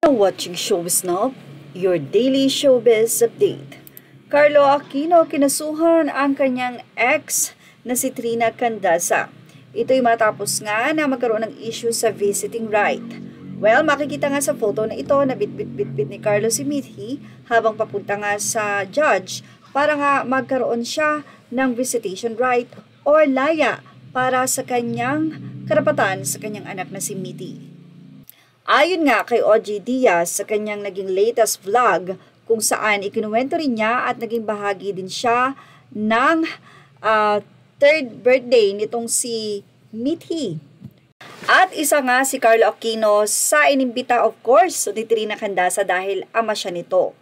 Watching Showbiz Now, your daily showbiz update. Carlo Aquino kinasuhan ang kanyang ex na si Trina Candasa. Ito'y matapos nga na magkaroon ng issue sa visiting right. Well, makikita nga sa photo na ito na bit-bit ni Carlo si Mithi habang papunta nga sa judge para nga magkaroon siya ng visitation right or laya para sa kanyang karapatan sa kanyang anak na si Mithi. Ayon nga kay OG Diaz sa kanyang naging latest vlog kung saan ikinuwento rin niya at naging bahagi din siya ng third birthday nitong si Mithi. At isa nga si Carlo Aquino sa inimbita of course ni Trina Candasa dahil ama siya nito.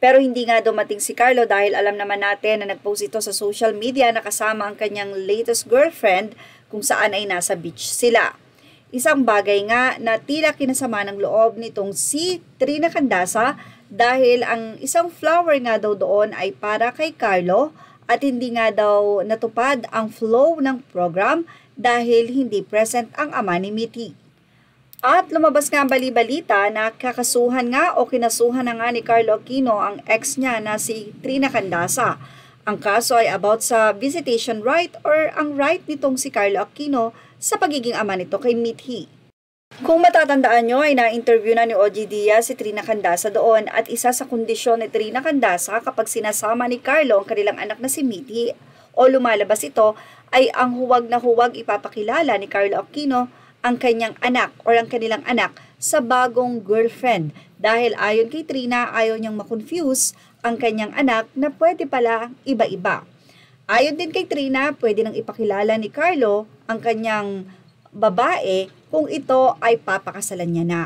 Pero hindi nga dumating si Carlo dahil alam naman natin na nagpost ito sa social media na kasama ang kanyang latest girlfriend kung saan ay nasa beach sila. Isang bagay nga na tila kinasama ng loob nitong si Trina Candasa dahil ang isang flower nga daw doon ay para kay Carlo at hindi nga daw natupad ang flow ng program dahil hindi present ang ama ni Mithi. At lumabas nga ang bali-balita na kakasuhan nga o kinasuhan na nga ni Carlo Aquino ang ex niya na si Trina Candasa. Ang kaso ay about sa visitation right or ang right nitong si Carlo Aquino sa pagiging ama nito kay Mithi. Kung matatandaan nyo ay na-interview na ni OG Diaz si Trina Candasa doon at isa sa kondisyon ni Trina Candasa kapag sinasama ni Carlo ang kanilang anak na si Mithi o lumalabas ito ay ang huwag na huwag ipapakilala ni Carlo Aquino ang kanyang anak o ang kanilang anak sa bagong girlfriend dahil ayon kay Trina ayaw niyang makonfuse ang kanyang anak na pwede pala iba-iba. Ayon din kay Trina, pwede nang ipakilala ni Carlo ang kanyang babae kung ito ay papakasalan niya na.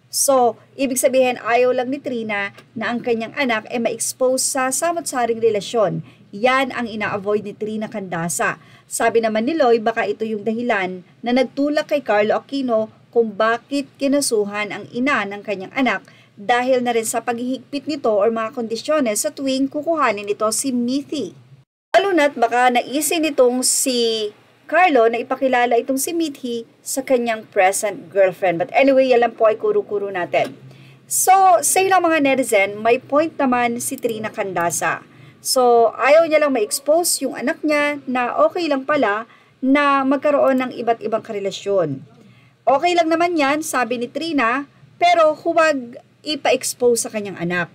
So, ibig sabihin ayaw lang ni Trina na ang kanyang anak ay ma-expose sa samot-saring relasyon. Yan ang ina-avoid ni Trina Candasa. Sabi naman ni Loy, baka ito yung dahilan na nagtulak kay Carlo Aquino kung bakit kinasuhan ang ina ng kanyang anak dahil na rin sa paghihigpit nito o mga kondisyones sa tuwing kukuhanin ito si Mithi. Lalo na't baka naisin itong si Carlo na ipakilala itong si Mithi sa kanyang present girlfriend. But anyway, yan lang po ay kuro-kuro natin. So, sa ilang mga netizen, may point naman si Trina Candasa. So, ayaw niya lang ma-expose yung anak niya na okay lang pala na magkaroon ng iba't ibang karelasyon. Okay lang naman yan, sabi ni Trina, pero huwag ipa-expose sa kanyang anak.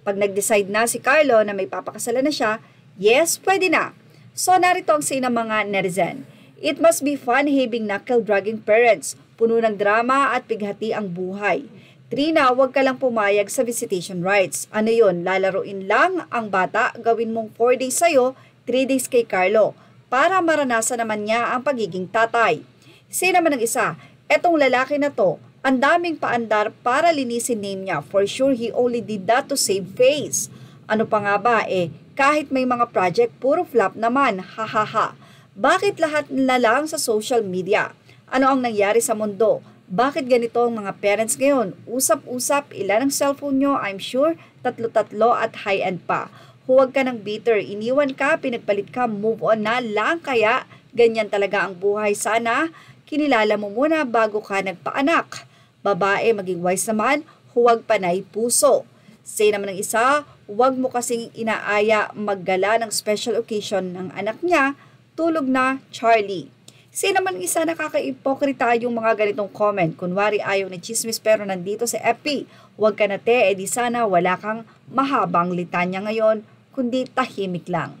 Pag nag-decide na si Carlo na may papakasalan na siya, yes, pwede na. So, narito ang sina mga netizen. It must be fun having knuckle-dragging parents. Puno ng drama at pighati ang buhay. Trina, huwag ka lang pumayag sa visitation rights. Ano yon? Lalaroin lang ang bata, gawin mong 4 days sa'yo, 3 days kay Carlo, para maranasan naman niya ang pagiging tatay. Sino naman ang isa? Etong lalaki na to, ang daming paandar para linisin name niya. For sure, he only did that to save face. Ano pa nga ba kahit may mga project, puro flop naman, hahaha. Bakit lahat na lang sa social media? Ano ang nangyari sa mundo? Bakit ganito ang mga parents ngayon? Usap-usap, ilan ang cellphone nyo? I'm sure, tatlo-tatlo at high-end pa. Huwag ka ng bitter, iniwan ka, pinagpalit ka, move on na lang kaya ganyan talaga ang buhay. Sana kinilala mo muna bago ka nagpaanak. Babae, maging wise naman, huwag panay puso. Say naman ng isa, huwag mo kasing inaaya maggala ng special occasion ng anak niya, tulog na Charlie. Say naman ng isa, nakaka-ipokrita yung mga ganitong comment. Kunwari ayaw na chismis pero nandito sa FB. Huwag ka na edi sana wala kang mahabang litanya ngayon, kundi tahimik lang.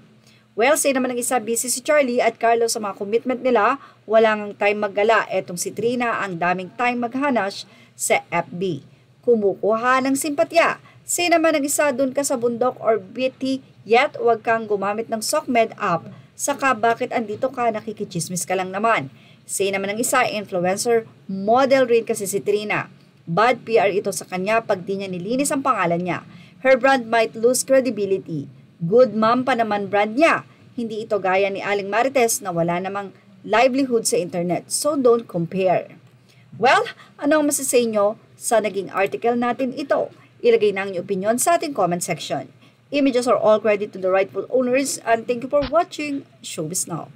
Well, say naman ng isa, busy si Charlie at Carlo sa mga commitment nila, walang time maggala. Etong si Trina, ang daming time maghanas sa FB. Kumukuha ng simpatya. Say naman ng isa, dun ka sa bundok or BT, yet huwag kang gumamit ng SOCMED app. Saka bakit andito ka, nakikichismis ka lang naman. Say naman ng isa, influencer, model rin kasi si Trina. Bad PR ito sa kanya pag di niya nilinis ang pangalan niya. Her brand might lose credibility. Good mom pa naman brand niya. Hindi ito gaya ni Aling Marites na wala namang livelihood sa internet. So don't compare. Well, ano ang masasay nyo sa naging article natin ito? Ilagay na ang inyong opinion sa ating comment section. Images are all credit to the rightful owners and thank you for watching Showbiz Now.